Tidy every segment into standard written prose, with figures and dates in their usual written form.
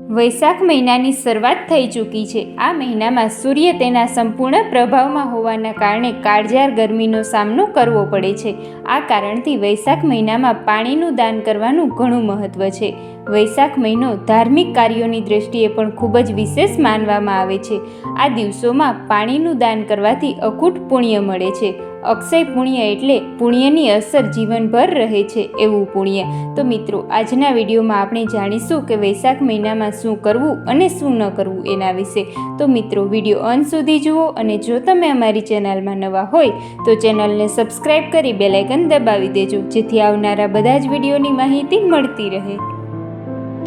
વૈશાખ મહિનાની શરૂઆત થઈ ચૂકી છે। આ મહિનામાં સૂર્ય તેના સંપૂર્ણ પ્રભાવમાં હોવાના કારણે કાળઝાળ ગરમીનો સામનો કરવો પડે છે। આ કારણથી વૈશાખ મહિનામાં પાણીનું દાન કરવાનું ઘણું મહત્ત્વ છે। વૈશાખ મહિનો ધાર્મિક કાર્યોની દ્રષ્ટિએ પણ ખૂબ જ વિશેષ માનવામાં આવે છે। આ દિવસોમાં પાણીનું દાન કરવાથી અખૂટ પુણ્ય મળે છે। અક્ષય પુણ્ય એટલે પુણ્યની અસર જીવનભર રહે છે એવું પુણ્ય। તો મિત્રો, આજના વિડીયોમાં આપણે જાણીશું કે વૈશાખ મહિનામાં શું કરવું અને શું ન કરવું એના વિશે। તો મિત્રો, વિડીયો અંત સુધી જુઓ અને જો તમે અમારી ચેનલમાં નવા હોય તો ચેનલને સબસ્ક્રાઈબ કરી બેલ આઇકન દબાવી દેજો, જેથી આવનારા બધા જ વિડીયોની માહિતી મળતી રહે।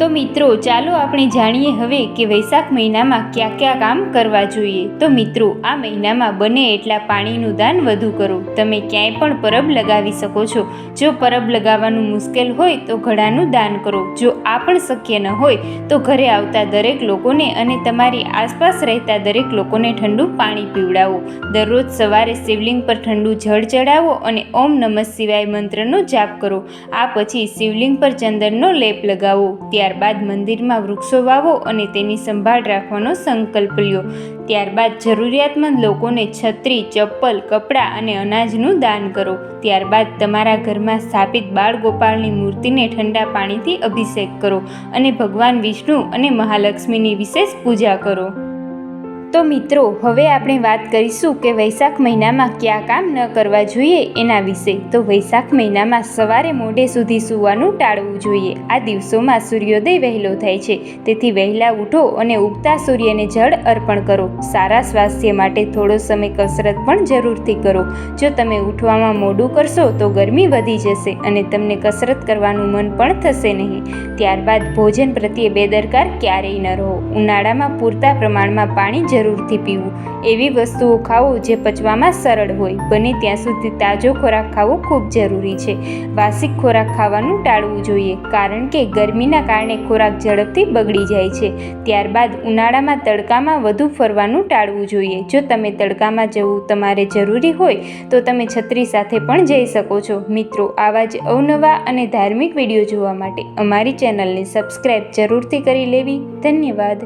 તો મિત્રો, ચાલો આપણે જાણીએ હવે કે વૈશાખ મહિનામાં કયા કયા કામ કરવા જોઈએ। તો મિત્રો, આ મહિનામાં બને એટલા પાણીનું દાન વધુ કરો। તમે ક્યાંય પણ પરબ લગાવી શકો છો। જો પરબ લગાવવાનું મુશ્કેલ હોય તો ઘડાનું દાન કરો। જો આ પણ શક્ય ન હોય તો ઘરે આવતા દરેક લોકોને અને તમારી આસપાસ રહેતા દરેક લોકોને ઠંડુ પાણી પીવડાવો। દરરોજ સવારે શિવલિંગ પર ઠંડુ જળ ચડાવો અને ઓમ નમઃ શિવાય મંત્રનો જાપ કરો। આ પછી શિવલિંગ પર ચંદનનો લેપ લગાવો। ત્યારબાદ મંદિરમાં વૃક્ષો વાવો અને તેની સંભાળ રાખવાનો સંકલ્પ લ્યો। ત્યારબાદ જરૂરિયાતમંદ લોકોને છત્રી, ચપ્પલ, કપડાં અને અનાજનું દાન કરો। ત્યારબાદ તમારા ઘરમાં સ્થાપિત બાળ ગોપાળની મૂર્તિને ઠંડા પાણીથી અભિષેક કરો અને ભગવાન વિષ્ણુ અને મહાલક્ષ્મીની વિશેષ પૂજા કરો। તો મિત્રો, હવે આપણે વાત કરીશું કે વૈશાખ મહિનામાં કયા કામ ન કરવા જોઈએ એના વિશે। તો વૈશાખ મહિનામાં સવારે મોડે સુધી સૂવાનું ટાળવું જોઈએ। આ દિવસોમાં સૂર્યોદય વહેલો થાય છે, તેથી વહેલા ઉઠો અને ઉગતા સૂર્યને જળ અર્પણ કરો। સારા સ્વાસ્થ્ય માટે થોડો સમય કસરત પણ જરૂરથી કરો। જો તમે ઉઠવામાં મોડું કરશો તો ગરમી વધી જશે અને તમને કસરત કરવાનું મન પણ થશે નહીં। ત્યારબાદ ભોજન પ્રત્યે બેદરકાર ક્યારેય ન રહો। ઉનાળામાં પૂરતા પ્રમાણમાં પાણી જરૂરથી પીવું। એવી વસ્તુઓ ખાવો જે પચવામાં સરળ હોય। બને ત્યાં સુધી તાજો ખોરાક ખાવો ખૂબ જરૂરી છે। વાસી ખોરાક ખાવાનું ટાળવું જોઈએ, કારણ કે ગરમીના કારણે ખોરાક ઝડપથી બગડી જાય છે। ત્યારબાદ ઉનાળામાં તડકામાં વધુ ફરવાનું ટાળવું જોઈએ। જો તમે તડકામાં જવું તમારે જરૂરી હોય તો તમે છત્રી સાથે પણ જઈ શકો છો। મિત્રો, આવા જ અવનવા અને ધાર્મિક વિડીયો જોવા માટે અમારી ચેનલને સબસ્ક્રાઈબ જરૂરથી કરી લેવી। ધન્યવાદ।